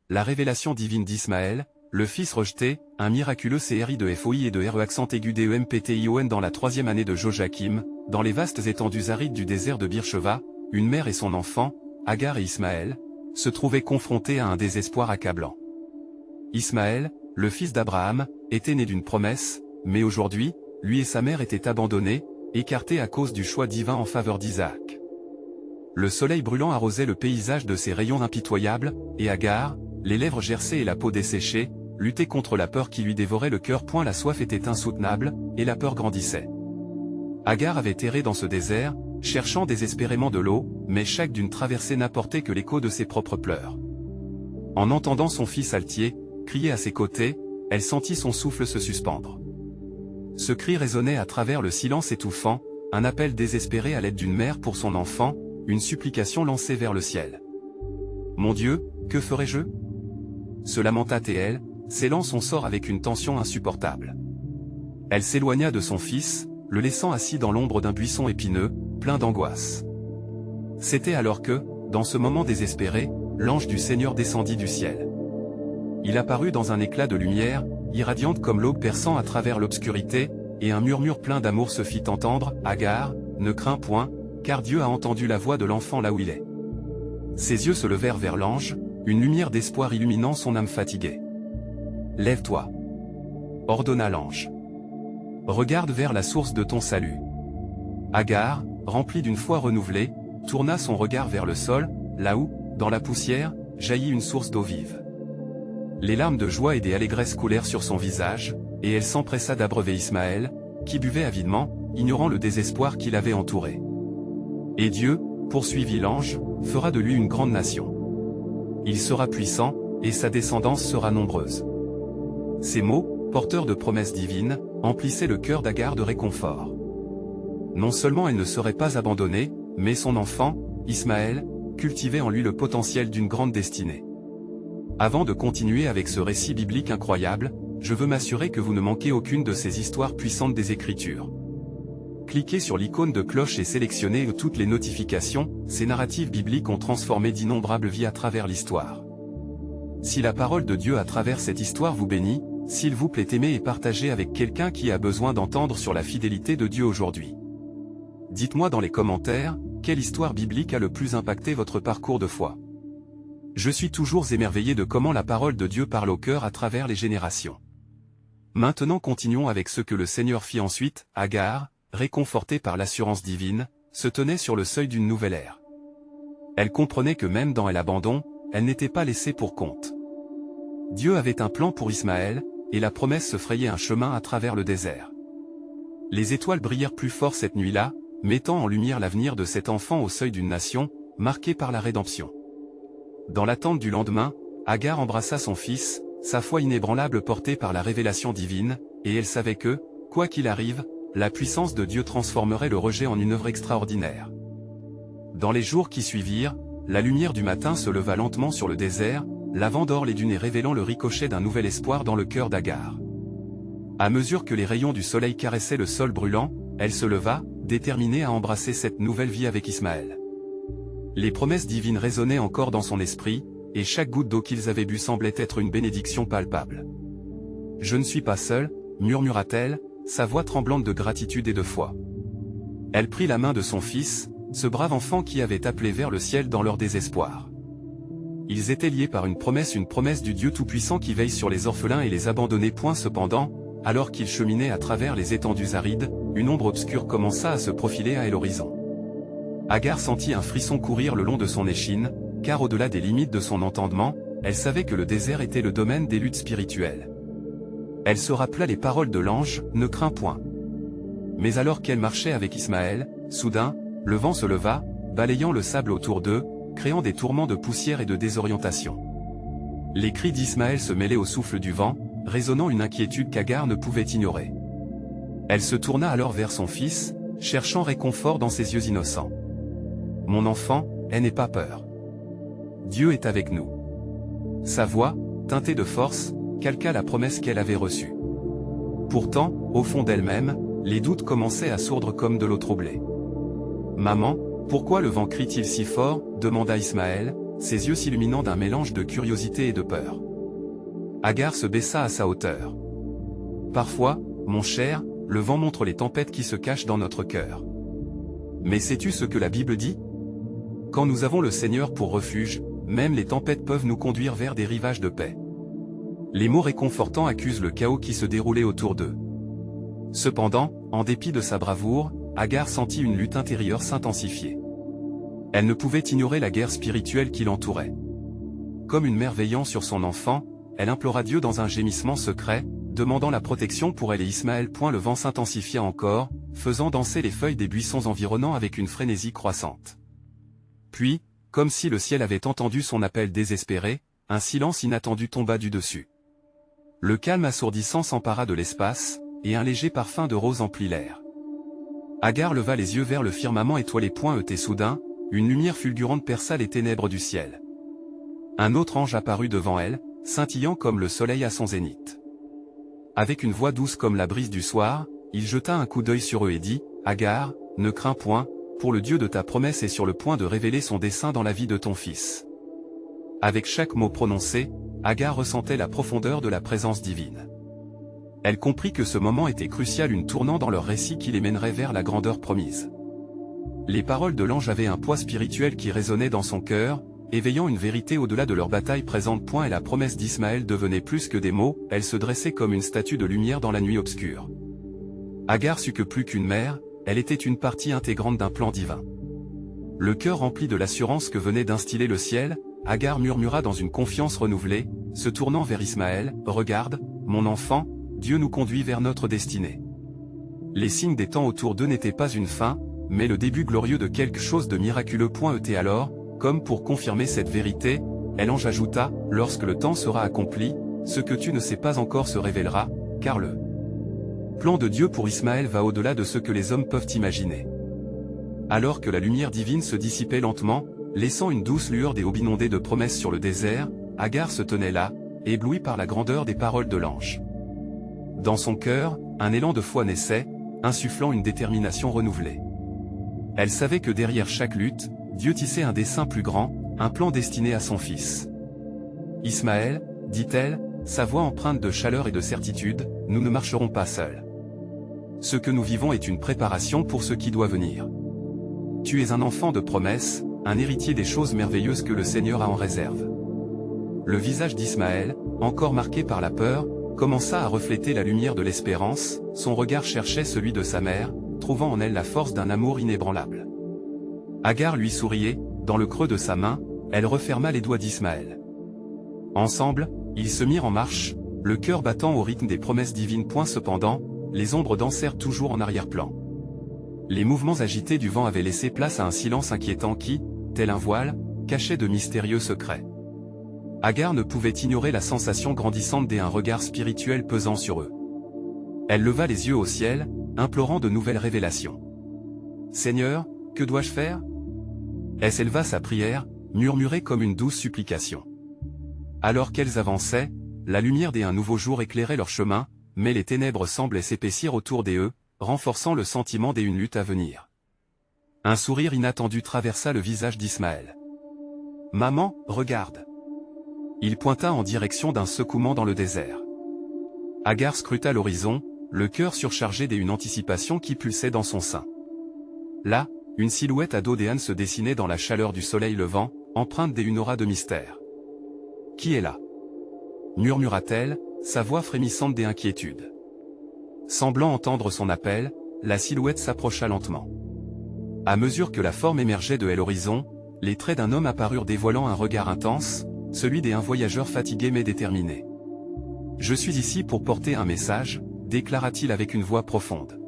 la révélation divine d'Ismaël, le fils rejeté, un miraculeux CRI de FOI et de RE accent aigu DEMPTION dans la 3e année de Joachim, dans les vastes étendues arides du désert de Beersheva, une mère et son enfant, Agar et Ismaël, se trouvaient confrontés à un désespoir accablant. Ismaël, le fils d'Abraham, était né d'une promesse, mais aujourd'hui, lui et sa mère étaient abandonnés, écartés à cause du choix divin en faveur d'Isaac. Le soleil brûlant arrosait le paysage de ses rayons impitoyables, et Agar, les lèvres gercées et la peau desséchée, luttait contre la peur qui lui dévorait le cœur. La soif était insoutenable, et la peur grandissait. Agar avait erré dans ce désert, cherchant désespérément de l'eau, mais chaque dune traversée n'apportait que l'écho de ses propres pleurs. En entendant son fils Altier crier à ses côtés, elle sentit son souffle se suspendre. Ce cri résonnait à travers le silence étouffant, un appel désespéré à l'aide d'une mère pour son enfant, une supplication lancée vers le ciel. « Mon Dieu, que ferai-je » se lamenta-t-elle, scellant son sort avec une tension insupportable. Elle s'éloigna de son fils, le laissant assis dans l'ombre d'un buisson épineux, plein d'angoisse. C'était alors que, dans ce moment désespéré, l'ange du Seigneur descendit du ciel. Il apparut dans un éclat de lumière, irradiante comme l'aube perçant à travers l'obscurité, et un murmure plein d'amour se fit entendre. « Agar, ne crains point, car Dieu a entendu la voix de l'enfant là où il est. » Ses yeux se levèrent vers l'ange, une lumière d'espoir illuminant son âme fatiguée. « Lève-toi » ordonna l'ange. « Regarde vers la source de ton salut. » Agar, remplie d'une foi renouvelée, tourna son regard vers le sol, là où, dans la poussière, jaillit une source d'eau vive. Les larmes de joie et des allégresses coulèrent sur son visage, et elle s'empressa d'abreuver Ismaël, qui buvait avidement, ignorant le désespoir qui l'avait entouré. « Et Dieu, poursuivit l'ange, fera de lui une grande nation. Il sera puissant, et sa descendance sera nombreuse. » Ces mots, porteurs de promesses divines, emplissaient le cœur d'Agar de réconfort. Non seulement elle ne serait pas abandonnée, mais son enfant, Ismaël, cultivait en lui le potentiel d'une grande destinée. Avant de continuer avec ce récit biblique incroyable, je veux m'assurer que vous ne manquez aucune de ces histoires puissantes des Écritures. Cliquez sur l'icône de cloche et sélectionnez toutes les notifications. Ces narratives bibliques ont transformé d'innombrables vies à travers l'histoire. Si la parole de Dieu à travers cette histoire vous bénit, s'il vous plaît aimez et partagez avec quelqu'un qui a besoin d'entendre sur la fidélité de Dieu aujourd'hui. Dites-moi dans les commentaires, quelle histoire biblique a le plus impacté votre parcours de foi. Je suis toujours émerveillé de comment la parole de Dieu parle au cœur à travers les générations. Maintenant continuons avec ce que le Seigneur fit ensuite. Agar, réconfortée par l'assurance divine, se tenait sur le seuil d'une nouvelle ère. Elle comprenait que même dans l'abandon, elle n'était pas laissée pour compte. Dieu avait un plan pour Ismaël, et la promesse se frayait un chemin à travers le désert. Les étoiles brillèrent plus fort cette nuit-là, mettant en lumière l'avenir de cet enfant au seuil d'une nation, marquée par la rédemption. Dans l'attente du lendemain, Agar embrassa son fils, sa foi inébranlable portée par la révélation divine, et elle savait que, quoi qu'il arrive, la puissance de Dieu transformerait le rejet en une œuvre extraordinaire. Dans les jours qui suivirent, la lumière du matin se leva lentement sur le désert, lavant d'or les dunes et révélant le ricochet d'un nouvel espoir dans le cœur d'Agar. À mesure que les rayons du soleil caressaient le sol brûlant, elle se leva, déterminée à embrasser cette nouvelle vie avec Ismaël. Les promesses divines résonnaient encore dans son esprit, et chaque goutte d'eau qu'ils avaient bu semblait être une bénédiction palpable. « Je ne suis pas seule » murmura-t-elle, sa voix tremblante de gratitude et de foi. Elle prit la main de son fils, ce brave enfant qui avait appelé vers le ciel dans leur désespoir. Ils étaient liés par une promesse du Dieu Tout-Puissant qui veille sur les orphelins et les abandonnés. Cependant, alors qu'ils cheminaient à travers les étendues arides, une ombre obscure commença à se profiler à l'horizon. Agar sentit un frisson courir le long de son échine, car au-delà des limites de son entendement, elle savait que le désert était le domaine des luttes spirituelles. Elle se rappela les paroles de l'ange, « Ne crains point ». Mais alors qu'elle marchait avec Ismaël, soudain, le vent se leva, balayant le sable autour d'eux, créant des tourments de poussière et de désorientation. Les cris d'Ismaël se mêlaient au souffle du vent, résonnant une inquiétude qu'Agar ne pouvait ignorer. Elle se tourna alors vers son fils, cherchant réconfort dans ses yeux innocents. « Mon enfant, n'aie pas peur. Dieu est avec nous. » Sa voix, teintée de force, calqua la promesse qu'elle avait reçue. Pourtant, au fond d'elle-même, les doutes commençaient à sourdre comme de l'eau troublée. « Maman, pourquoi le vent crie-t-il si fort » demanda Ismaël, ses yeux s'illuminant d'un mélange de curiosité et de peur. Agar se baissa à sa hauteur. Parfois, mon cher, le vent montre les tempêtes qui se cachent dans notre cœur. Mais sais-tu ce que la Bible dit? Quand nous avons le Seigneur pour refuge, même les tempêtes peuvent nous conduire vers des rivages de paix. Les mots réconfortants accusent le chaos qui se déroulait autour d'eux. Cependant, en dépit de sa bravoure, Agar sentit une lutte intérieure s'intensifier. Elle ne pouvait ignorer la guerre spirituelle qui l'entourait. Comme une mère veillant sur son enfant, elle implora Dieu dans un gémissement secret, demandant la protection pour elle et Ismaël. Le vent s'intensifia encore, faisant danser les feuilles des buissons environnants avec une frénésie croissante. Puis, comme si le ciel avait entendu son appel désespéré, un silence inattendu tomba du dessus. Le calme assourdissant s'empara de l'espace, et un léger parfum de rose emplit l'air. Agar leva les yeux vers le firmament étoilé. Et soudain, une lumière fulgurante perça les ténèbres du ciel. Un autre ange apparut devant elle, scintillant comme le soleil à son zénith. Avec une voix douce comme la brise du soir, il jeta un coup d'œil sur eux et dit, « Agar, ne crains point, pour le Dieu de ta promesse est sur le point de révéler son dessein dans la vie de ton fils. » Avec chaque mot prononcé, Agar ressentait la profondeur de la présence divine. Elle comprit que ce moment était crucial, une tournant dans leur récit qui les mènerait vers la grandeur promise. Les paroles de l'ange avaient un poids spirituel qui résonnait dans son cœur, éveillant une vérité au-delà de leur bataille présente. Et la promesse d'Ismaël devenait plus que des mots, elle se dressait comme une statue de lumière dans la nuit obscure. Agar sut que plus qu'une mère, elle était une partie intégrante d'un plan divin. Le cœur rempli de l'assurance que venait d'instiller le ciel, Agar murmura dans une confiance renouvelée, se tournant vers Ismaël, « Regarde, mon enfant, Dieu nous conduit vers notre destinée. » Les signes des temps autour d'eux n'étaient pas une fin, mais le début glorieux de quelque chose de miraculeux. Et alors, comme pour confirmer cette vérité, l'ange ajouta, « Lorsque le temps sera accompli, ce que tu ne sais pas encore se révélera, car le plan de Dieu pour Ismaël va au-delà de ce que les hommes peuvent imaginer. » Alors que la lumière divine se dissipait lentement, laissant une douce lueur des aubes inondées de promesses sur le désert, Agar se tenait là, éblouie par la grandeur des paroles de l'ange. Dans son cœur, un élan de foi naissait, insufflant une détermination renouvelée. Elle savait que derrière chaque lutte, Dieu tissait un dessein plus grand, un plan destiné à son fils. « Ismaël, dit-elle, sa voix empreinte de chaleur et de certitude, nous ne marcherons pas seuls. Ce que nous vivons est une préparation pour ce qui doit venir. Tu es un enfant de promesse, un héritier des choses merveilleuses que le Seigneur a en réserve. » Le visage d'Ismaël, encore marqué par la peur, commença à refléter la lumière de l'espérance, son regard cherchait celui de sa mère, trouvant en elle la force d'un amour inébranlable. Agar lui souriait, dans le creux de sa main, elle referma les doigts d'Ismaël. Ensemble, ils se mirent en marche, le cœur battant au rythme des promesses divines. Cependant, les ombres dansèrent toujours en arrière-plan. Les mouvements agités du vent avaient laissé place à un silence inquiétant qui, tel un voile, cachait de mystérieux secrets. Agar ne pouvait ignorer la sensation grandissante d'un regard spirituel pesant sur eux. Elle leva les yeux au ciel, implorant de nouvelles révélations. « Seigneur, que dois-je faire ?» Elle s'éleva sa prière, murmurée comme une douce supplication. Alors qu'elles avançaient, la lumière d'un nouveau jour éclairait leur chemin, mais les ténèbres semblaient s'épaissir autour d'eux, renforçant le sentiment d'une lutte à venir. Un sourire inattendu traversa le visage d'Ismaël. « Maman, regarde !» Il pointa en direction d'un secouement dans le désert. Agar scruta l'horizon, le cœur surchargé d'une anticipation qui pulsait dans son sein. Là, une silhouette adodéane se dessinait dans la chaleur du soleil levant, empreinte d'une aura de mystère. « Qui est là ?» murmura-t-elle, sa voix frémissante d'inquiétude. Semblant entendre son appel, la silhouette s'approcha lentement. À mesure que la forme émergeait de l'horizon, les traits d'un homme apparurent dévoilant un regard intense, celui d'un voyageur fatigué mais déterminé. « Je suis ici pour porter un message, » déclara-t-il avec une voix profonde.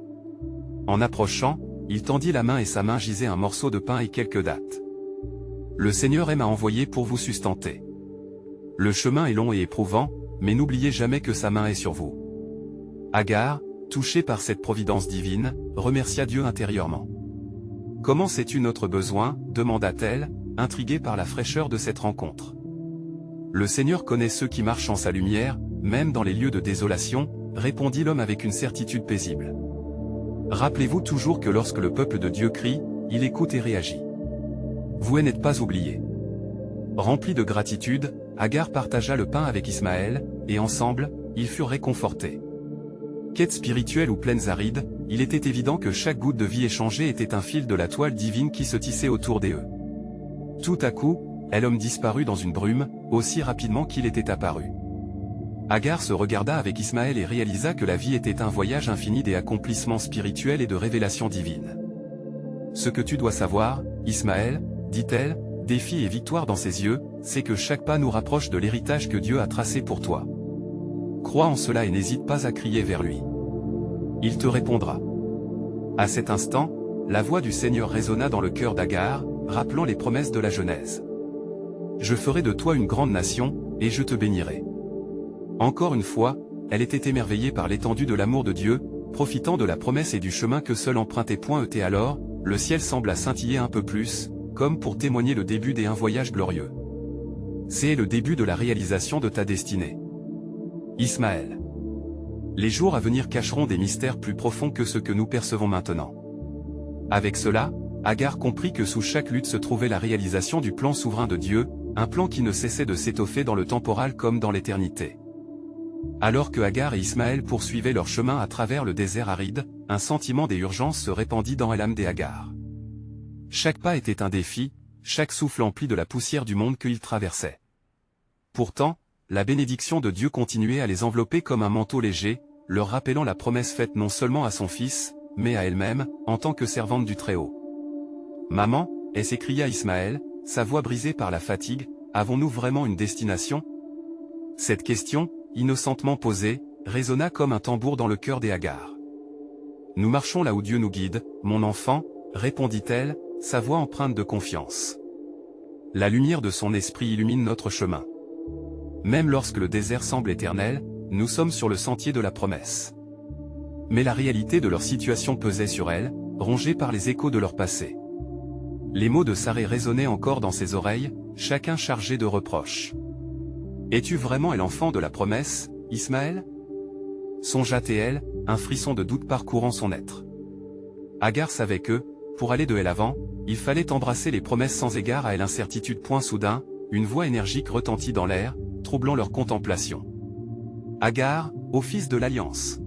En approchant, il tendit la main et sa main gisait un morceau de pain et quelques dattes. « Le Seigneur m'a envoyé pour vous sustenter. Le chemin est long et éprouvant, mais n'oubliez jamais que sa main est sur vous. » Agar, touchée par cette providence divine, remercia Dieu intérieurement. « Comment sais-tu notre besoin ?» demanda-t-elle, intriguée par la fraîcheur de cette rencontre. « Le Seigneur connaît ceux qui marchent en sa lumière, même dans les lieux de désolation, » répondit l'homme avec une certitude paisible. « Rappelez-vous toujours que lorsque le peuple de Dieu crie, il écoute et réagit. Vous n'êtes pas oubliés. » Rempli de gratitude, Agar partagea le pain avec Ismaël, et ensemble, ils furent réconfortés. Quêtes spirituelles ou plaines arides, il était évident que chaque goutte de vie échangée était un fil de la toile divine qui se tissait autour d'eux. Tout à coup, l'homme disparut dans une brume, aussi rapidement qu'il était apparu. Agar se regarda avec Ismaël et réalisa que la vie était un voyage infini d'accomplissements spirituels et de révélations divines. Ce que tu dois savoir, Ismaël, dit-elle, défi et victoire dans ses yeux, c'est que chaque pas nous rapproche de l'héritage que Dieu a tracé pour toi. Crois en cela et n'hésite pas à crier vers lui. Il te répondra. À cet instant, la voix du Seigneur résonna dans le cœur d'Agar, rappelant les promesses de la Genèse. Je ferai de toi une grande nation, et je te bénirai. Encore une fois, elle était émerveillée par l'étendue de l'amour de Dieu, profitant de la promesse et du chemin que seul empruntait. Et alors, le ciel sembla scintiller un peu plus, comme pour témoigner le début d'un voyage glorieux. C'est le début de la réalisation de ta destinée. Ismaël. Les jours à venir cacheront des mystères plus profonds que ceux que nous percevons maintenant. Avec cela, Agar comprit que sous chaque lutte se trouvait la réalisation du plan souverain de Dieu, un plan qui ne cessait de s'étoffer dans le temporal comme dans l'éternité. Alors que Agar et Ismaël poursuivaient leur chemin à travers le désert aride, un sentiment d'urgence se répandit dans l'âme d'Agar. Chaque pas était un défi, chaque souffle empli de la poussière du monde qu'ils traversaient. Pourtant, la bénédiction de Dieu continuait à les envelopper comme un manteau léger, leur rappelant la promesse faite non seulement à son fils, mais à elle-même, en tant que servante du Très-Haut. « Maman » s'écria Ismaël, sa voix brisée par la fatigue, « avons-nous vraiment une destination ?» Cette question, innocentement posée, résonna comme un tambour dans le cœur d'Agar. « Nous marchons là où Dieu nous guide, mon enfant » répondit-elle, sa voix empreinte de confiance. La lumière de son esprit illumine notre chemin. Même lorsque le désert semble éternel, nous sommes sur le sentier de la promesse. Mais la réalité de leur situation pesait sur elle, rongée par les échos de leur passé. Les mots de Saré résonnaient encore dans ses oreilles, chacun chargé de reproches. « Es-tu vraiment l'enfant de la promesse, Ismaël » songea-t-elle, un frisson de doute parcourant son être. Agar savait que, pour aller de l'avant, il fallait embrasser les promesses sans égard à l'incertitude. Soudain, une voix énergique retentit dans l'air, troublant leur contemplation. « Agar, ô fils de l'Alliance !»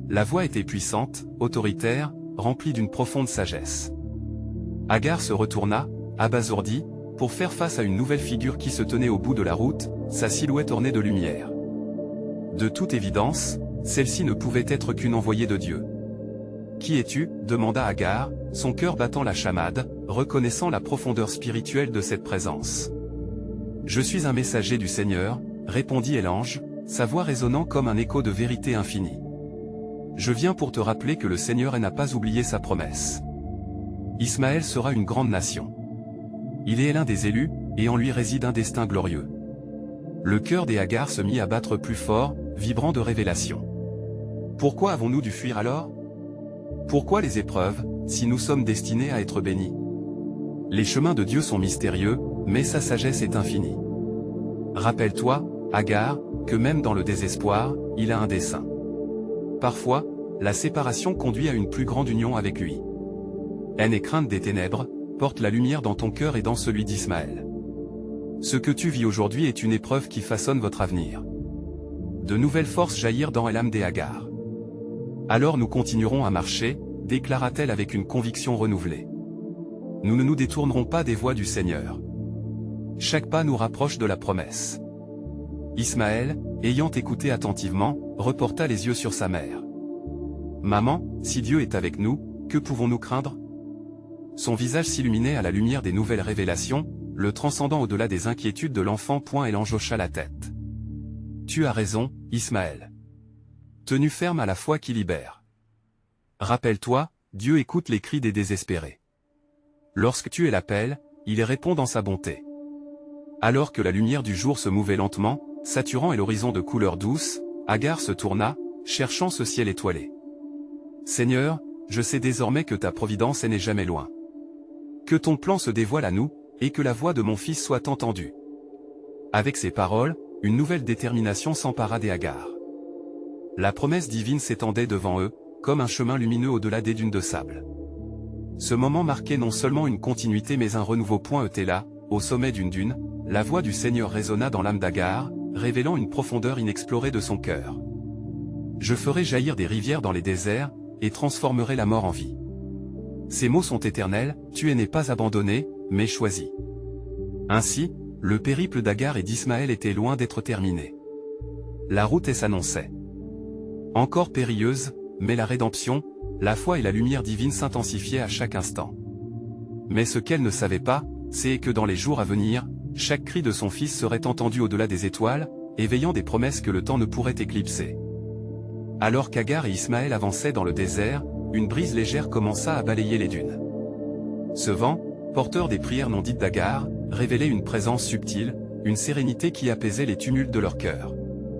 La voix était puissante, autoritaire, remplie d'une profonde sagesse. Agar se retourna, abasourdie, pour faire face à une nouvelle figure qui se tenait au bout de la route, sa silhouette ornée de lumière. De toute évidence, celle-ci ne pouvait être qu'une envoyée de Dieu. « Qui es-tu » demanda Agar, son cœur battant la chamade, reconnaissant la profondeur spirituelle de cette présence. « Je suis un messager du Seigneur » répondit l'ange, sa voix résonnant comme un écho de vérité infinie. « Je viens pour te rappeler que le Seigneur n'a pas oublié sa promesse. Ismaël sera une grande nation. Il est l'un des élus, et en lui réside un destin glorieux. » Le cœur d'Agar se mit à battre plus fort, vibrant de révélation. Pourquoi avons-nous dû fuir alors ? Pourquoi les épreuves, si nous sommes destinés à être bénis ? Les chemins de Dieu sont mystérieux, mais sa sagesse est infinie. Rappelle-toi, Agar, que même dans le désespoir, il a un dessein. Parfois, la séparation conduit à une plus grande union avec lui. Haine et crainte des ténèbres, porte la lumière dans ton cœur et dans celui d'Ismaël. Ce que tu vis aujourd'hui est une épreuve qui façonne votre avenir. De nouvelles forces jaillirent dans l'âme d'Agar. Alors nous continuerons à marcher, déclara-t-elle avec une conviction renouvelée. Nous ne nous détournerons pas des voies du Seigneur. Chaque pas nous rapproche de la promesse. Ismaël, ayant écouté attentivement, reporta les yeux sur sa mère. « Maman, si Dieu est avec nous, que pouvons-nous craindre ?» Son visage s'illuminait à la lumière des nouvelles révélations, le transcendant au-delà des inquiétudes de l'enfant. Et l'ange hocha la tête. « Tu as raison, Ismaël. Tenu ferme à la foi qui libère. Rappelle-toi, Dieu écoute les cris des désespérés. Lorsque tu l'appelles, il répond dans sa bonté. » Alors que la lumière du jour se mouvait lentement, saturant l'horizon de couleurs douces, Agar se tourna, cherchant ce ciel étoilé. « Seigneur, je sais désormais que ta providence n'est jamais loin. Que ton plan se dévoile à nous, et que la voix de mon fils soit entendue. » Avec ces paroles, une nouvelle détermination s'empara d'Agar. La promesse divine s'étendait devant eux, comme un chemin lumineux au-delà des dunes de sable. Ce moment marquait non seulement une continuité mais un renouveau. Là, au sommet d'une dune, la voix du Seigneur résonna dans l'âme d'Agar, révélant une profondeur inexplorée de son cœur. Je ferai jaillir des rivières dans les déserts, et transformerai la mort en vie. Ces mots sont éternels, tu n'es pas abandonné, mais choisi. Ainsi, le périple d'Agar et d'Ismaël était loin d'être terminé. La route s'annonçait. Encore périlleuse, mais la rédemption, la foi et la lumière divine s'intensifiaient à chaque instant. Mais ce qu'elle ne savait pas, c'est que dans les jours à venir, chaque cri de son fils serait entendu au-delà des étoiles, éveillant des promesses que le temps ne pourrait éclipser. Alors qu'Agar et Ismaël avançaient dans le désert, une brise légère commença à balayer les dunes. Ce vent, porteur des prières non dites d'Agar, révélait une présence subtile, une sérénité qui apaisait les tumultes de leur cœur.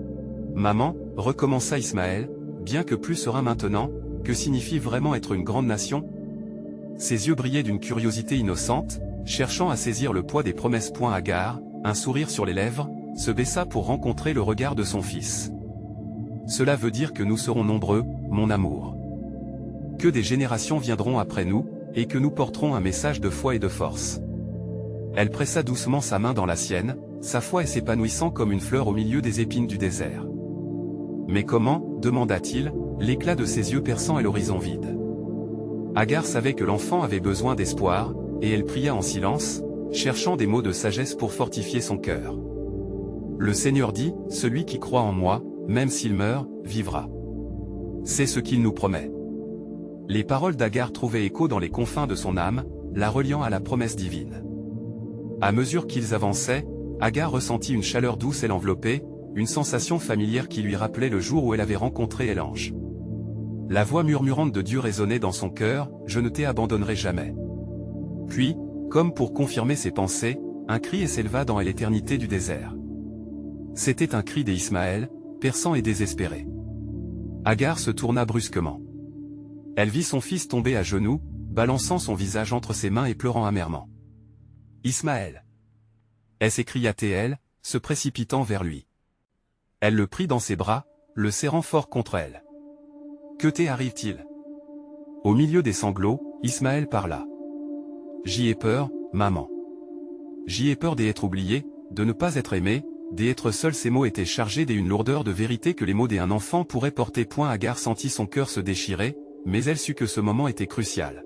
« Maman, » recommença Ismaël, bien que plus serein maintenant, que signifie vraiment être une grande nation? Ses yeux brillaient d'une curiosité innocente, cherchant à saisir le poids des promesses. Agar, un sourire sur les lèvres, se baissa pour rencontrer le regard de son fils. « Cela veut dire que nous serons nombreux, mon amour. Que des générations viendront après nous, et que nous porterons un message de foi et de force. » Elle pressa doucement sa main dans la sienne, sa foi s'épanouissant comme une fleur au milieu des épines du désert. « Mais comment ?» demanda-t-il, l'éclat de ses yeux perçant et l'horizon vide. Agar savait que l'enfant avait besoin d'espoir, et elle pria en silence, cherchant des mots de sagesse pour fortifier son cœur. Le Seigneur dit, « Celui qui croit en moi, même s'il meurt, vivra. » C'est ce qu'il nous promet. Les paroles d'Agar trouvaient écho dans les confins de son âme, la reliant à la promesse divine. À mesure qu'ils avançaient, Agar ressentit une chaleur douce et l'enveloppait, une sensation familière qui lui rappelait le jour où elle avait rencontré l'ange. La voix murmurante de Dieu résonnait dans son cœur, « Je ne t'abandonnerai jamais. » Puis, comme pour confirmer ses pensées, un cri s'éleva dans l'éternité du désert. C'était un cri d'Ismaël, perçant et désespéré. Agar se tourna brusquement. Elle vit son fils tomber à genoux, balançant son visage entre ses mains et pleurant amèrement. « Ismaël !» s'écria-t-elle, se précipitant vers lui. Elle le prit dans ses bras, le serrant fort contre elle. « Que t'arrive-t-il » Au milieu des sanglots, Ismaël parla. « J'y ai peur, maman. J'y ai peur d'être oublié, de ne pas être aimé, d'être seul. » Ces mots étaient chargés d'une lourdeur de vérité que les mots d'un enfant pourraient porter. Agar sentit son cœur se déchirer, mais elle sut que ce moment était crucial.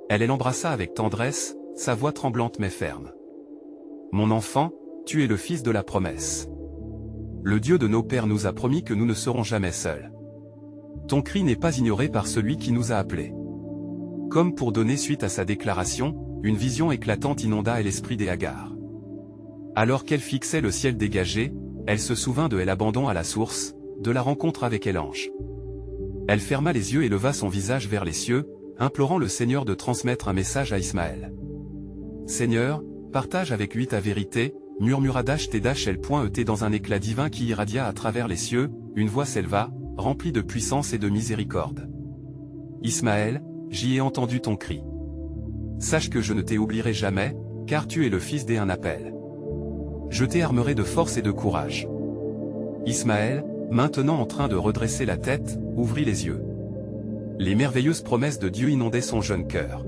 Elle l'embrassa avec tendresse, sa voix tremblante mais ferme. « Mon enfant, tu es le fils de la promesse. Le Dieu de nos pères nous a promis que nous ne serons jamais seuls. Ton cri n'est pas ignoré par celui qui nous a appelés. » Comme pour donner suite à sa déclaration, une vision éclatante inonda l'esprit d'Agar. Alors qu'elle fixait le ciel dégagé, elle se souvint de l'abandon à la source, de la rencontre avec l'ange. Elle ferma les yeux et leva son visage vers les cieux, implorant le Seigneur de transmettre un message à Ismaël. « Seigneur, partage avec lui ta vérité, » murmura Dach-Tel. Dans un éclat divin qui irradia à travers les cieux, une voix s'éleva, remplie de puissance et de miséricorde. « Ismaël, j'y ai entendu ton cri. Sache que je ne t'oublierai jamais, car tu es le fils d'un appel. Je t'armerai de force et de courage. » Ismaël, maintenant en train de redresser la tête, ouvrit les yeux. Les merveilleuses promesses de Dieu inondaient son jeune cœur.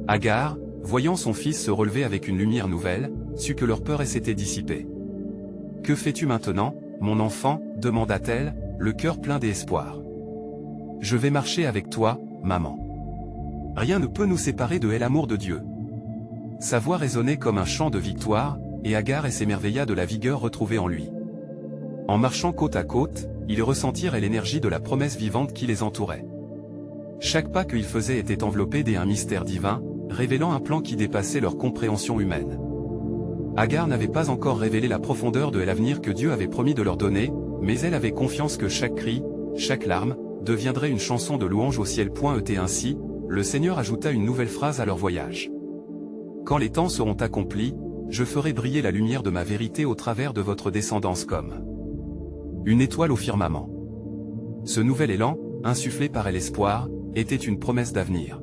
Agar, voyant son fils se relever avec une lumière nouvelle, sut que leur peur s'était dissipée. « Que fais-tu maintenant, mon enfant » demanda-t-elle, le cœur plein d'espoir. « Je vais marcher avec toi, maman. Rien ne peut nous séparer de l'amour de Dieu. » Sa voix résonnait comme un chant de victoire, et Agar s'émerveilla de la vigueur retrouvée en lui. En marchant côte à côte, ils ressentirent l'énergie de la promesse vivante qui les entourait. Chaque pas qu'ils faisaient était enveloppé d'un mystère divin, révélant un plan qui dépassait leur compréhension humaine. Agar n'avait pas encore révélé la profondeur de l'avenir que Dieu avait promis de leur donner, mais elle avait confiance que chaque cri, chaque larme, deviendrait une chanson de louange au ciel. Ainsi, le Seigneur ajouta une nouvelle phrase à leur voyage. « Quand les temps seront accomplis, je ferai briller la lumière de ma vérité au travers de votre descendance comme une étoile au firmament. » Ce nouvel élan, insufflé par l'espoir, était une promesse d'avenir.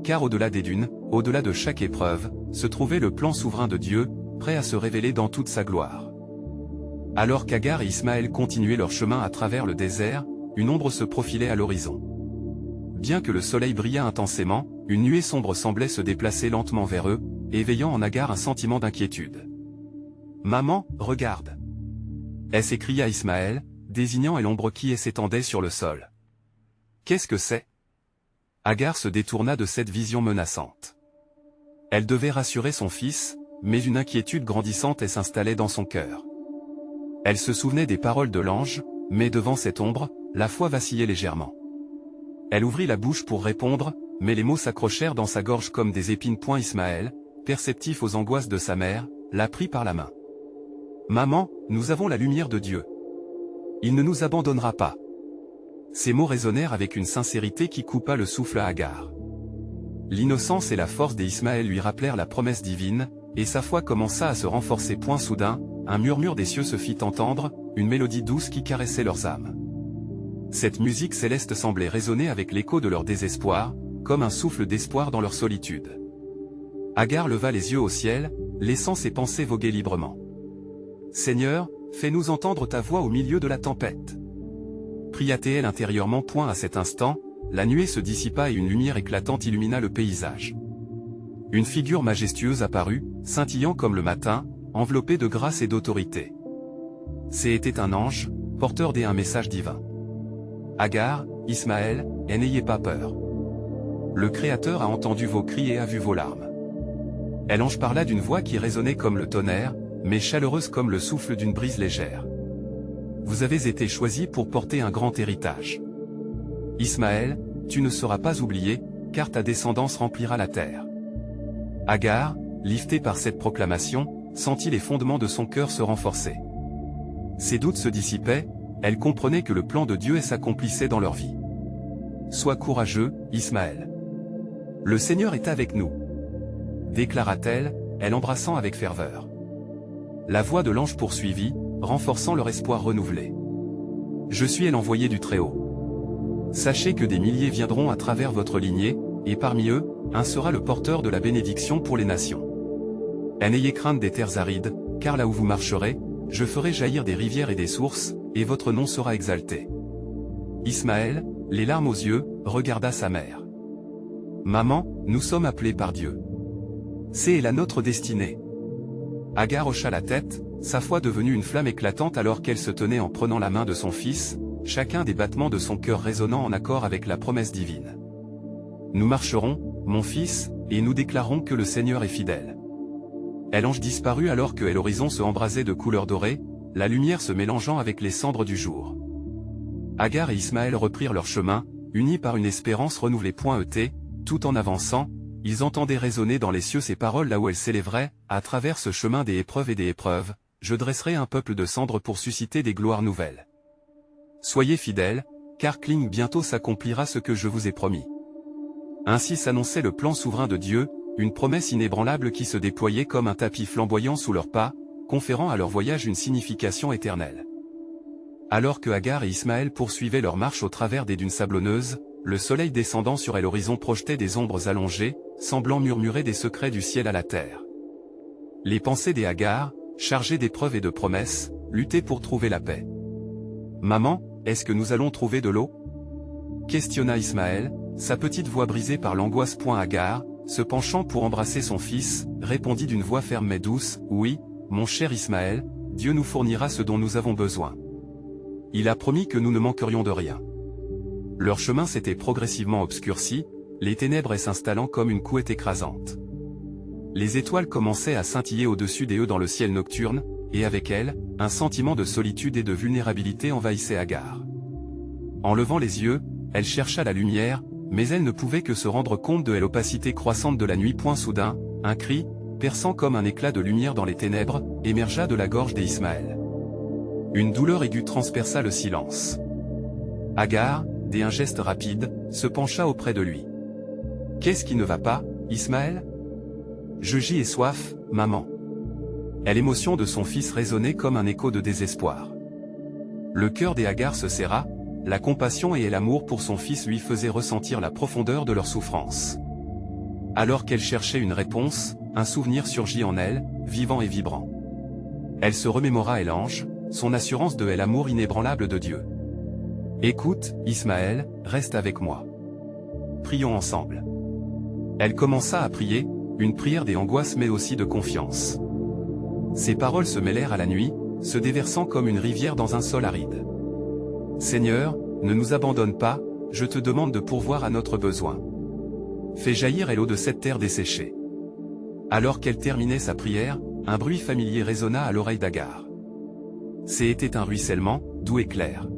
Car au-delà des dunes, au-delà de chaque épreuve, se trouvait le plan souverain de Dieu, prêt à se révéler dans toute sa gloire. Alors qu'Agar et Ismaël continuaient leur chemin à travers le désert, une ombre se profilait à l'horizon. Bien que le soleil brillât intensément, une nuée sombre semblait se déplacer lentement vers eux, éveillant en Agar un sentiment d'inquiétude. « Maman, regarde !» s'écria Ismaël, désignant l'ombre qui s'étendait sur le sol. « Qu'est-ce que c'est ?» Agar se détourna de cette vision menaçante. Elle devait rassurer son fils, mais une inquiétude grandissante s'installait dans son cœur. Elle se souvenait des paroles de l'ange, mais devant cette ombre, la foi vacillait légèrement. Elle ouvrit la bouche pour répondre, mais les mots s'accrochèrent dans sa gorge comme des épines. Ismaël, perceptif aux angoisses de sa mère, la prit par la main. « Maman, nous avons la lumière de Dieu. Il ne nous abandonnera pas. » Ces mots résonnèrent avec une sincérité qui coupa le souffle à Agar. L'innocence et la force d'Ismaël lui rappelèrent la promesse divine, et sa foi commença à se renforcer. Soudain, un murmure des cieux se fit entendre, une mélodie douce qui caressait leurs âmes. Cette musique céleste semblait résonner avec l'écho de leur désespoir, comme un souffle d'espoir dans leur solitude. Agar leva les yeux au ciel, laissant ses pensées voguer librement. « Seigneur, fais-nous entendre ta voix au milieu de la tempête. » Pria-t-elle intérieurement. À cet instant, la nuée se dissipa et une lumière éclatante illumina le paysage. Une figure majestueuse apparut, scintillant comme le matin, enveloppée de grâce et d'autorité. C'était un ange, porteur d'un message divin. « Agar, Ismaël, n'ayez pas peur. Le Créateur a entendu vos cris et a vu vos larmes. » L'ange parla d'une voix qui résonnait comme le tonnerre, mais chaleureuse comme le souffle d'une brise légère. « Vous avez été choisi pour porter un grand héritage. Ismaël, tu ne seras pas oublié, car ta descendance remplira la terre. » Agar, liftée par cette proclamation, sentit les fondements de son cœur se renforcer. Ses doutes se dissipaient, elle comprenait que le plan de Dieu s'accomplissait dans leur vie. « Sois courageux, Ismaël. Le Seigneur est avec nous. » déclara-t-elle, elle embrassant avec ferveur. La voix de l'ange poursuivit, renforçant leur espoir renouvelé. « Je suis l'envoyé du Très-Haut. Sachez que des milliers viendront à travers votre lignée, et parmi eux, un sera le porteur de la bénédiction pour les nations. N'ayez crainte des terres arides, car là où vous marcherez, je ferai jaillir des rivières et des sources, et votre nom sera exalté. » Ismaël, les larmes aux yeux, regarda sa mère. « Maman, nous sommes appelés par Dieu. C'est la notre destinée. » Agar hocha la tête, sa foi devenue une flamme éclatante alors qu'elle se tenait en prenant la main de son fils, chacun des battements de son cœur résonnant en accord avec la promesse divine. « Nous marcherons, mon fils, et nous déclarons que le Seigneur est fidèle. » L'ange disparut alors que l'horizon se embrasait de couleurs dorées, la lumière se mélangeant avec les cendres du jour. Agar et Ismaël reprirent leur chemin, unis par une espérance renouvelée. Tout en avançant, ils entendaient résonner dans les cieux ces paroles là où elles s'élèveraient, à travers ce chemin des épreuves et des épreuves, je dresserai un peuple de cendres pour susciter des gloires nouvelles. Soyez fidèles, car bientôt s'accomplira ce que je vous ai promis. Ainsi s'annonçait le plan souverain de Dieu, une promesse inébranlable qui se déployait comme un tapis flamboyant sous leurs pas, conférant à leur voyage une signification éternelle. Alors que Agar et Ismaël poursuivaient leur marche au travers des dunes sablonneuses, le soleil descendant sur l'horizon projetait des ombres allongées, semblant murmurer des secrets du ciel à la terre. Les pensées des Agar, chargées d'épreuves et de promesses, luttaient pour trouver la paix. « Maman, est-ce que nous allons trouver de l'eau ?» questionna Ismaël, sa petite voix brisée par l'angoisse. Agar, se penchant pour embrasser son fils, répondit d'une voix ferme mais douce, « Oui, mon cher Ismaël, Dieu nous fournira ce dont nous avons besoin. Il a promis que nous ne manquerions de rien. » Leur chemin s'était progressivement obscurci, les ténèbres s'installant comme une couette écrasante. Les étoiles commençaient à scintiller au-dessus d'eux dans le ciel nocturne, et avec elles, un sentiment de solitude et de vulnérabilité envahissait Agar. En levant les yeux, elle chercha la lumière, mais elle ne pouvait que se rendre compte de l'opacité croissante de la nuit. Soudain, un cri, perçant comme un éclat de lumière dans les ténèbres, émergea de la gorge d'Ismaël. Une douleur aiguë transperça le silence. Agar, d'un geste rapide, se pencha auprès de lui. « Qu'est-ce qui ne va pas, Ismaël ? » « J'ai soif, maman. » L'émotion de son fils résonnait comme un écho de désespoir. Le cœur d'Agar se serra, la compassion et l'amour pour son fils lui faisaient ressentir la profondeur de leur souffrance. Alors qu'elle cherchait une réponse, un souvenir surgit en elle, vivant et vibrant. Elle se remémora l'ange, son assurance de l'amour inébranlable de Dieu. « Écoute, Ismaël, reste avec moi. Prions ensemble. » Elle commença à prier, une prière des angoisses mais aussi de confiance. Ces paroles se mêlèrent à la nuit, se déversant comme une rivière dans un sol aride. Seigneur, ne nous abandonne pas, je te demande de pourvoir à notre besoin. Fais jaillir l'eau de cette terre desséchée. Alors qu'elle terminait sa prière, un bruit familier résonna à l'oreille d'Agar. C'était un ruissellement, doux et clair.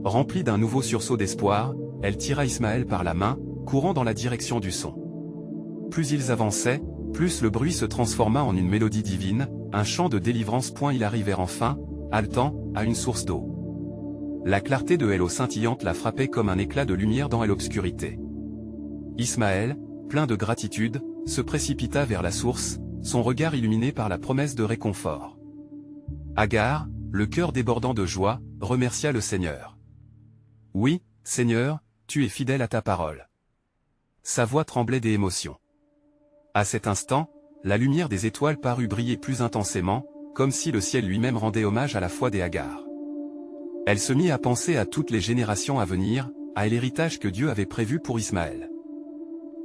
Remplie d'un nouveau sursaut d'espoir, elle tira Ismaël par la main, courant dans la direction du son. Plus ils avançaient, plus le bruit se transforma en une mélodie divine, un chant de délivrance. Ils arrivèrent enfin, haletant, à une source d'eau. La clarté de l'eau scintillante la frappait comme un éclat de lumière dans l'obscurité. Ismaël, plein de gratitude, se précipita vers la source, son regard illuminé par la promesse de réconfort. Agar, le cœur débordant de joie, remercia le Seigneur. « Oui, Seigneur, tu es fidèle à ta parole. » Sa voix tremblait d'émotion. À cet instant, la lumière des étoiles parut briller plus intensément, comme si le ciel lui-même rendait hommage à la foi des Agar. Elle se mit à penser à toutes les générations à venir, à l'héritage que Dieu avait prévu pour Ismaël.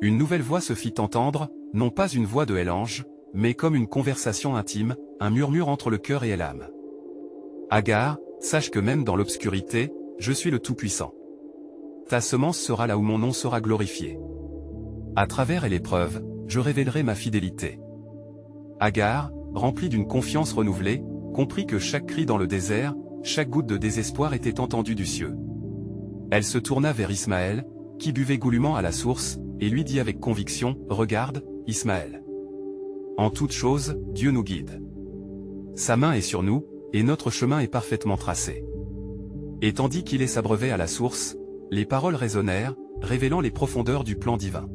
Une nouvelle voix se fit entendre, non pas une voix de l'ange, mais comme une conversation intime, un murmure entre le cœur et l'âme. Agar, sache que même dans l'obscurité, je suis le Tout-Puissant. Ta semence sera là où mon nom sera glorifié. À travers l'épreuve, je révélerai ma fidélité. Agar, remplie d'une confiance renouvelée, comprit que chaque cri dans le désert, chaque goutte de désespoir était entendue du ciel. Elle se tourna vers Ismaël, qui buvait goulûment à la source, et lui dit avec conviction, « Regarde, Ismaël. En toute chose, Dieu nous guide. Sa main est sur nous, et notre chemin est parfaitement tracé. » Et tandis qu'il s'abreuvait à la source, les paroles résonnèrent, révélant les profondeurs du plan divin.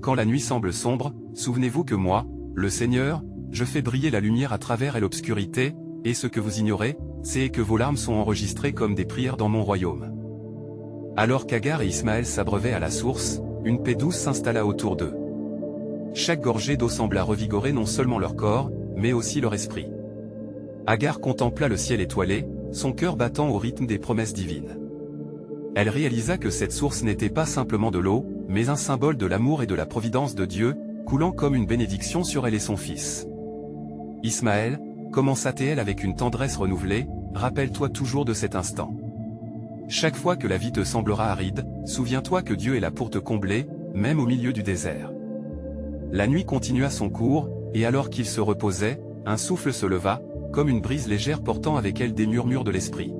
Quand la nuit semble sombre, souvenez-vous que moi, le Seigneur, je fais briller la lumière à travers l'obscurité, et ce que vous ignorez, c'est que vos larmes sont enregistrées comme des prières dans mon royaume. Alors qu'Agar et Ismaël s'abreuvaient à la source, une paix douce s'installa autour d'eux. Chaque gorgée d'eau sembla revigorer non seulement leur corps, mais aussi leur esprit. Agar contempla le ciel étoilé, son cœur battant au rythme des promesses divines. Elle réalisa que cette source n'était pas simplement de l'eau, mais un symbole de l'amour et de la providence de Dieu, coulant comme une bénédiction sur elle et son fils. Ismaël, commença-t-elle avec une tendresse renouvelée, rappelle-toi toujours de cet instant. Chaque fois que la vie te semblera aride, souviens-toi que Dieu est là pour te combler, même au milieu du désert. La nuit continua son cours, et alors qu'il se reposait, un souffle se leva, comme une brise légère portant avec elle des murmures de l'esprit.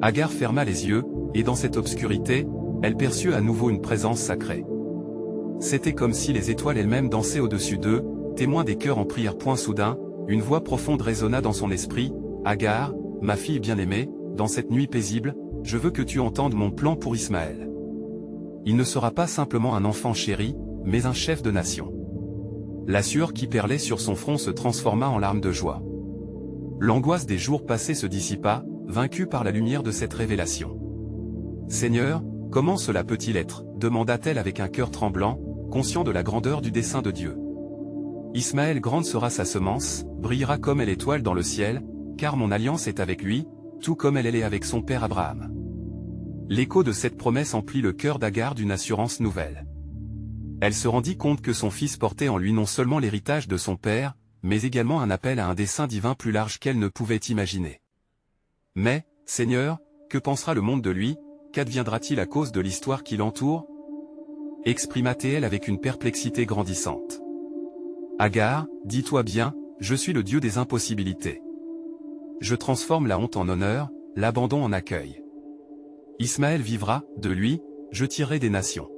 Agar ferma les yeux, et dans cette obscurité, elle perçut à nouveau une présence sacrée. C'était comme si les étoiles elles-mêmes dansaient au-dessus d'eux, témoins des cœurs en prière. Soudain, une voix profonde résonna dans son esprit, « Agar, ma fille bien-aimée, dans cette nuit paisible, je veux que tu entendes mon plan pour Ismaël. Il ne sera pas simplement un enfant chéri, mais un chef de nation. » La sueur qui perlait sur son front se transforma en larmes de joie. L'angoisse des jours passés se dissipa, vaincue par la lumière de cette révélation. « Seigneur, comment cela peut-il être ?» demanda-t-elle avec un cœur tremblant, conscient de la grandeur du dessein de Dieu. « Ismaël grande sera sa semence, brillera comme l'étoile dans le ciel, car mon alliance est avec lui, tout comme elle est avec son père Abraham. » L'écho de cette promesse emplit le cœur d'Agar d'une assurance nouvelle. Elle se rendit compte que son fils portait en lui non seulement l'héritage de son père, mais également un appel à un dessein divin plus large qu'elle ne pouvait imaginer. « Mais, Seigneur, que pensera le monde de lui ? Qu'adviendra-t-il à cause de l'histoire qui l'entoure » exprima-t-elle avec une perplexité grandissante. « Agar, dis-toi bien, je suis le Dieu des impossibilités. Je transforme la honte en honneur, l'abandon en accueil. Ismaël vivra, de lui, je tirerai des nations. »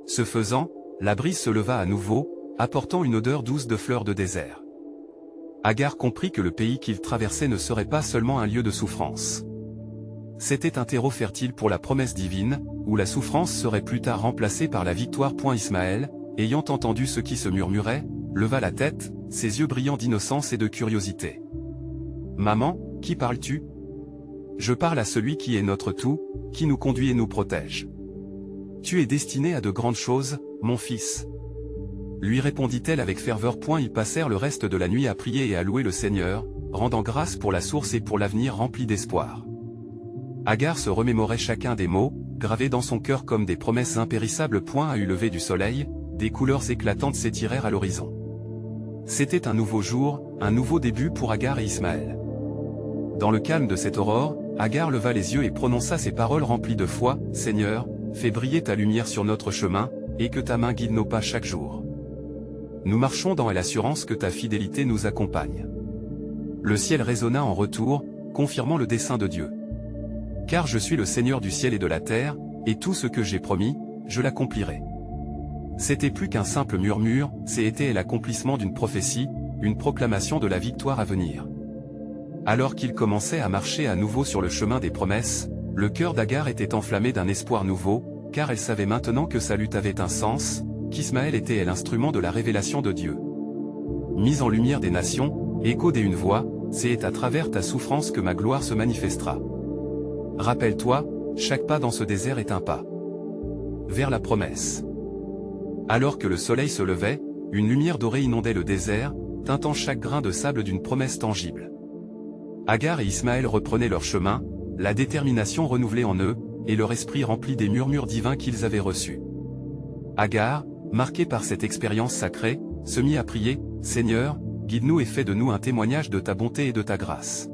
Ce faisant, la brise se leva à nouveau, apportant une odeur douce de fleurs de désert. Agar comprit que le pays qu'il traversait ne serait pas seulement un lieu de souffrance. C'était un terreau fertile pour la promesse divine, où la souffrance serait plus tard remplacée par la victoire. Ismaël, ayant entendu ce qui se murmurait, leva la tête, ses yeux brillants d'innocence et de curiosité. « Maman, qui parles-tu ? » ?»« Je parle à celui qui est notre tout, qui nous conduit et nous protège. »« Tu es destiné à de grandes choses, mon fils. » lui répondit-elle avec ferveur. Ils passèrent le reste de la nuit à prier et à louer le Seigneur, rendant grâce pour la source et pour l'avenir rempli d'espoir. Agar se remémorait chacun des mots, gravés dans son cœur comme des promesses impérissables. À eu lever du soleil, des couleurs éclatantes s'étirèrent à l'horizon. C'était un nouveau jour, un nouveau début pour Agar et Ismaël. Dans le calme de cette aurore, Agar leva les yeux et prononça ces paroles remplies de foi, « Seigneur, fais briller ta lumière sur notre chemin, et que ta main guide nos pas chaque jour. Nous marchons dans l'assurance que ta fidélité nous accompagne. » Le ciel résonna en retour, confirmant le dessein de Dieu. « Car je suis le Seigneur du ciel et de la terre, et tout ce que j'ai promis, je l'accomplirai. » C'était plus qu'un simple murmure, c'était l'accomplissement d'une prophétie, une proclamation de la victoire à venir. Alors qu'il commençait à marcher à nouveau sur le chemin des promesses, le cœur d'Agar était enflammé d'un espoir nouveau, car elle savait maintenant que sa lutte avait un sens, qu'Ismaël était l'instrument de la révélation de Dieu. Mise en lumière des nations, écho d'une voix, c'est à travers ta souffrance que ma gloire se manifestera. Rappelle-toi, chaque pas dans ce désert est un pas vers la promesse. Alors que le soleil se levait, une lumière dorée inondait le désert, teintant chaque grain de sable d'une promesse tangible. Agar et Ismaël reprenaient leur chemin, la détermination renouvelée en eux, et leur esprit rempli des murmures divins qu'ils avaient reçus. Agar, marquée par cette expérience sacrée, se mit à prier, « Seigneur, guide-nous et fais de nous un témoignage de ta bonté et de ta grâce. »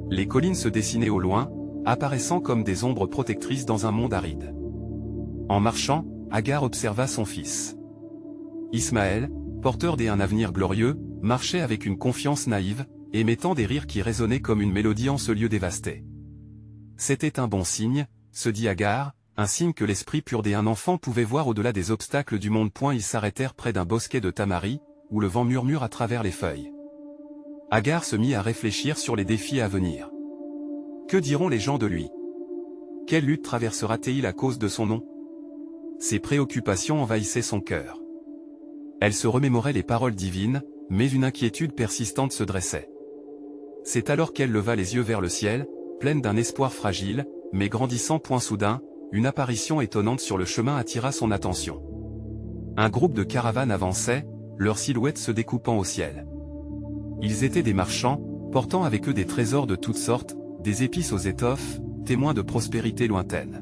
Les collines se dessinaient au loin, apparaissant comme des ombres protectrices dans un monde aride. En marchant, Agar observa son fils. Ismaël, porteur d'un avenir glorieux, marchait avec une confiance naïve, émettant des rires qui résonnaient comme une mélodie en ce lieu dévasté. C'était un bon signe, se dit Agar, un signe que l'esprit pur d'un enfant pouvait voir au-delà des obstacles du monde. Ils s'arrêtèrent près d'un bosquet de tamaris, où le vent murmure à travers les feuilles. Agar se mit à réfléchir sur les défis à venir. Que diront les gens de lui? Quelle lutte traversera-t-il à cause de son nom? Ses préoccupations envahissaient son cœur. Elle se remémorait les paroles divines, mais une inquiétude persistante se dressait. C'est alors qu'elle leva les yeux vers le ciel, pleine d'un espoir fragile, mais grandissant. Soudain, une apparition étonnante sur le chemin attira son attention. Un groupe de caravanes avançait, leurs silhouettes se découpant au ciel. Ils étaient des marchands, portant avec eux des trésors de toutes sortes, des épices aux étoffes, témoins de prospérité lointaine.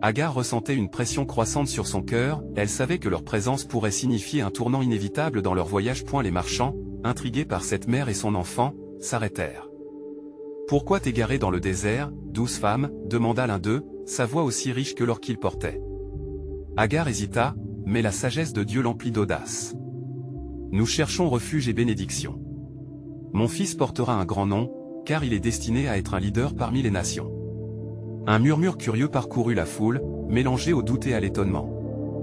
Agar ressentait une pression croissante sur son cœur, elle savait que leur présence pourrait signifier un tournant inévitable dans leur voyage. Les marchands, intrigués par cette mère et son enfant, s'arrêtèrent. « Pourquoi t'égarer dans le désert, douce femme ?» demanda l'un d'eux, sa voix aussi riche que l'or qu'il portait. Agar hésita, mais la sagesse de Dieu l'emplit d'audace. « Nous cherchons refuge et bénédiction. Mon fils portera un grand nom, car il est destiné à être un leader parmi les nations. » Un murmure curieux parcourut la foule, mélangé au doute et à l'étonnement.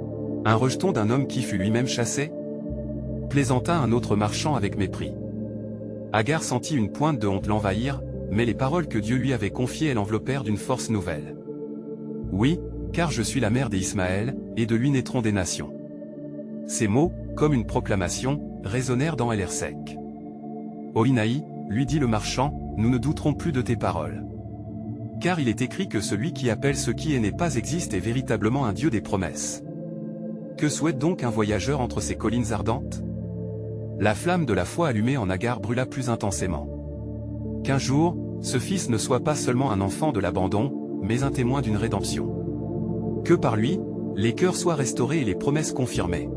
« Un rejeton d'un homme qui fut lui-même chassé ?» plaisanta un autre marchand avec mépris. Agar sentit une pointe de honte l'envahir, mais les paroles que Dieu lui avait confiées l'enveloppèrent d'une force nouvelle. « Oui, car je suis la mère d'Ismaël, et de lui naîtront des nations. » Ces mots, comme une proclamation, résonnèrent dans l'air sec. « Oinaï, lui dit le marchand, nous ne douterons plus de tes paroles. Car il est écrit que celui qui appelle ce qui est n'est pas existe est véritablement un Dieu des promesses. Que souhaite donc un voyageur entre ces collines ardentes? » La flamme de la foi allumée en Agar brûla plus intensément. Qu'un jour, ce fils ne soit pas seulement un enfant de l'abandon, mais un témoin d'une rédemption. Que par lui, les cœurs soient restaurés et les promesses confirmées.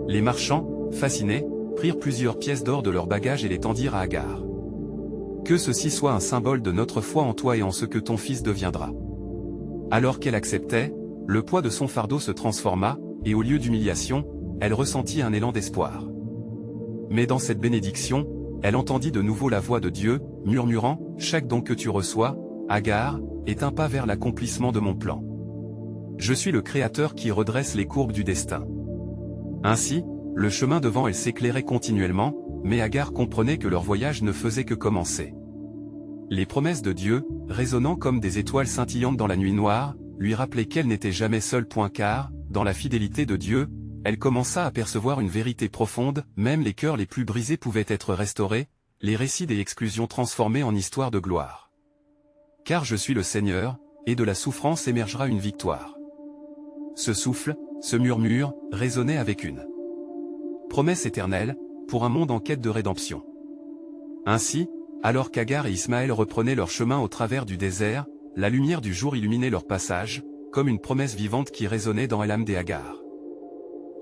Les marchands, fascinés, prirent plusieurs pièces d'or de leur bagage et les tendirent à Agar. Que ceci soit un symbole de notre foi en toi et en ce que ton fils deviendra. Alors qu'elle acceptait, le poids de son fardeau se transforma, et au lieu d'humiliation, elle ressentit un élan d'espoir. Mais dans cette bénédiction, elle entendit de nouveau la voix de Dieu, murmurant, « Chaque don que tu reçois, Agar, est un pas vers l'accomplissement de mon plan. Je suis le Créateur qui redresse les courbes du destin. » Ainsi, le chemin devant elle s'éclairait continuellement, mais Agar comprenait que leur voyage ne faisait que commencer. Les promesses de Dieu, résonnant comme des étoiles scintillantes dans la nuit noire, lui rappelaient qu'elle n'était jamais seule. Car, dans la fidélité de Dieu, elle commença à percevoir une vérité profonde, même les cœurs les plus brisés pouvaient être restaurés, les récits des exclusions transformés en histoires de gloire. Car je suis le Seigneur, et de la souffrance émergera une victoire. Ce souffle, ce murmure, résonnait avec une promesse éternelle, pour un monde en quête de rédemption. Ainsi, alors qu'Agar et Ismaël reprenaient leur chemin au travers du désert, la lumière du jour illuminait leur passage, comme une promesse vivante qui résonnait dans l'âme d'Agar.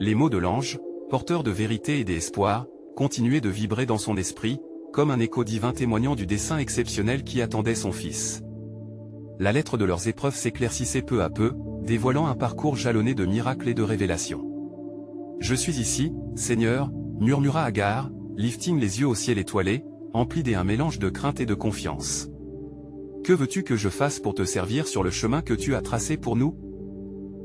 Les mots de l'ange, porteurs de vérité et d'espoir, continuaient de vibrer dans son esprit, comme un écho divin témoignant du dessein exceptionnel qui attendait son fils. La lettre de leurs épreuves s'éclaircissait peu à peu, dévoilant un parcours jalonné de miracles et de révélations. « Je suis ici, Seigneur », murmura Agar, lifting les yeux au ciel étoilé, empli d'un mélange de crainte et de confiance. « Que veux-tu que je fasse pour te servir sur le chemin que tu as tracé pour nous ?»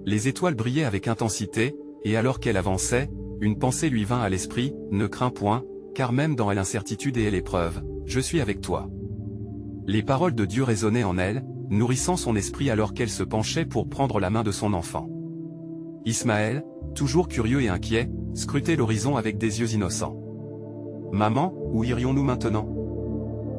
Les étoiles brillaient avec intensité, et alors qu'elle avançait, une pensée lui vint à l'esprit, « Ne crains point, car même dans l'incertitude et l'épreuve, je suis avec toi. » Les paroles de Dieu résonnaient en elle, nourrissant son esprit alors qu'elle se penchait pour prendre la main de son enfant. Ismaël, toujours curieux et inquiet, scrutait l'horizon avec des yeux innocents. « Maman, où irions-nous maintenant ?»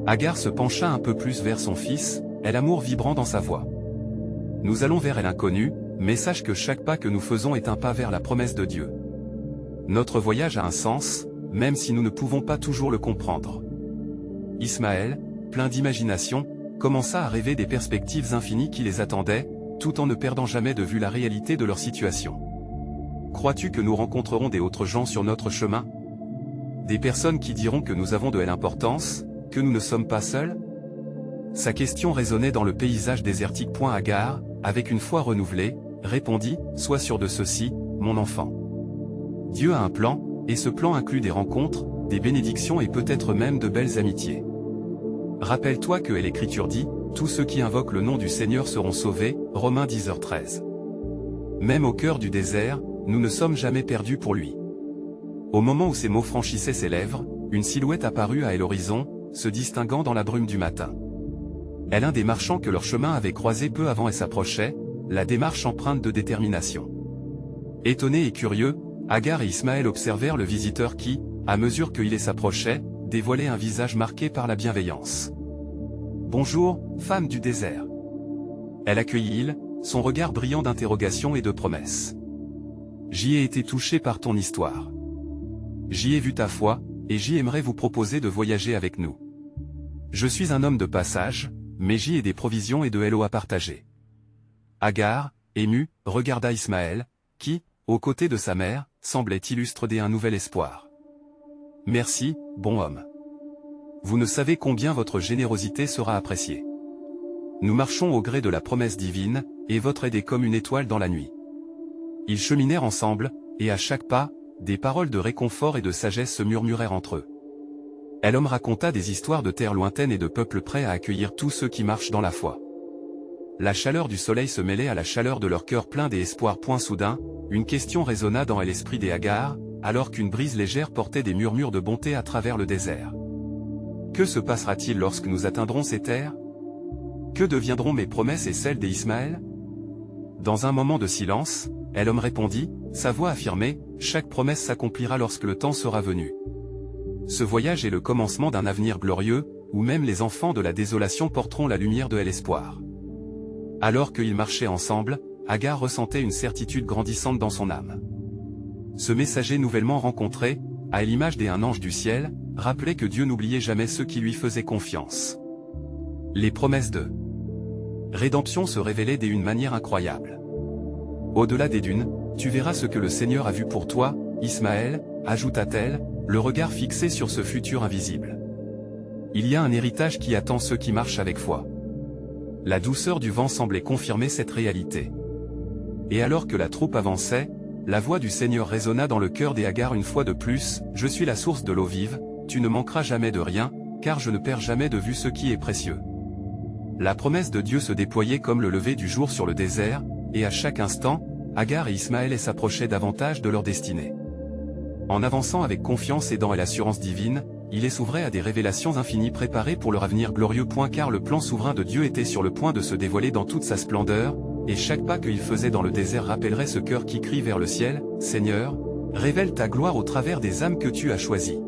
Agar se pencha un peu plus vers son fils, et l'amour vibrant dans sa voix. « Nous allons vers l'inconnu, mais sache que chaque pas que nous faisons est un pas vers la promesse de Dieu. Notre voyage a un sens, même si nous ne pouvons pas toujours le comprendre. » Ismaël, plein d'imagination, commença à rêver des perspectives infinies qui les attendaient, tout en ne perdant jamais de vue la réalité de leur situation. « Crois-tu que nous rencontrerons des autres gens sur notre chemin? Des personnes qui diront que nous avons de l'importance, que nous ne sommes pas seuls ?» Sa question résonnait dans le paysage désertique. Agar, avec une foi renouvelée, répondit, « Sois sûr de ceci, mon enfant. Dieu a un plan, et ce plan inclut des rencontres, des bénédictions et peut-être même de belles amitiés. Rappelle-toi que l'Écriture dit, « Tous ceux qui invoquent le nom du Seigneur seront sauvés » Romains 10h13. Même au cœur du désert, nous ne sommes jamais perdus pour lui. Au moment où ces mots franchissaient ses lèvres, une silhouette apparut à l'horizon, se distinguant dans la brume du matin. Elle un des marchands que leur chemin avait croisé peu avant et s'approchait, la démarche empreinte de détermination. Étonnés et curieux, Agar et Ismaël observèrent le visiteur qui, à mesure qu'il s'approchait, dévoilait un visage marqué par la bienveillance. « Bonjour, femme du désert. » Elle accueillit son regard brillant d'interrogation et de promesse. « J'y ai été touché par ton histoire. J'y ai vu ta foi, et j'y aimerais vous proposer de voyager avec nous. Je suis un homme de passage, mais j'y ai des provisions et de hello à partager. » Agar, émue, regarda Ismaël, qui, aux côtés de sa mère, semblait illustrer un nouvel espoir. « Merci, bon homme. Vous ne savez combien votre générosité sera appréciée. Nous marchons au gré de la promesse divine, et votre aide est comme une étoile dans la nuit. » Ils cheminèrent ensemble, et à chaque pas, des paroles de réconfort et de sagesse se murmurèrent entre eux. L'homme raconta des histoires de terres lointaines et de peuples prêts à accueillir tous ceux qui marchent dans la foi. La chaleur du soleil se mêlait à la chaleur de leur cœur plein d'espoir. Soudain, une question résonna dans l'esprit des Agar, alors qu'une brise légère portait des murmures de bonté à travers le désert. « Que se passera-t-il lorsque nous atteindrons ces terres? Que deviendront mes promesses et celles des Ismaël ?» Dans un moment de silence, l'homme répondit, sa voix affirmée, « Chaque promesse s'accomplira lorsque le temps sera venu. Ce voyage est le commencement d'un avenir glorieux, où même les enfants de la désolation porteront la lumière de l'espoir. » Alors qu'ils marchaient ensemble, Agar ressentait une certitude grandissante dans son âme. Ce messager nouvellement rencontré, à l'image d'un ange du ciel, rappelait que Dieu n'oubliait jamais ceux qui lui faisaient confiance. Les promesses de rédemption se révélaient d'une manière incroyable. « Au-delà des dunes, tu verras ce que le Seigneur a vu pour toi, Ismaël, » ajouta-t-elle, le regard fixé sur ce futur invisible. « Il y a un héritage qui attend ceux qui marchent avec foi. » La douceur du vent semblait confirmer cette réalité. Et alors que la troupe avançait, la voix du Seigneur résonna dans le cœur des Agar une fois de plus, « Je suis la source de l'eau vive, tu ne manqueras jamais de rien, car je ne perds jamais de vue ce qui est précieux. » La promesse de Dieu se déployait comme le lever du jour sur le désert, et à chaque instant, Agar et Ismaël s'approchaient davantage de leur destinée. En avançant avec confiance et dans l'assurance divine, il s'ouvrait à des révélations infinies préparées pour leur avenir glorieux. Car le plan souverain de Dieu était sur le point de se dévoiler dans toute sa splendeur, et chaque pas qu'il faisait dans le désert rappellerait ce cœur qui crie vers le ciel, « Seigneur, révèle ta gloire au travers des âmes que tu as choisies. »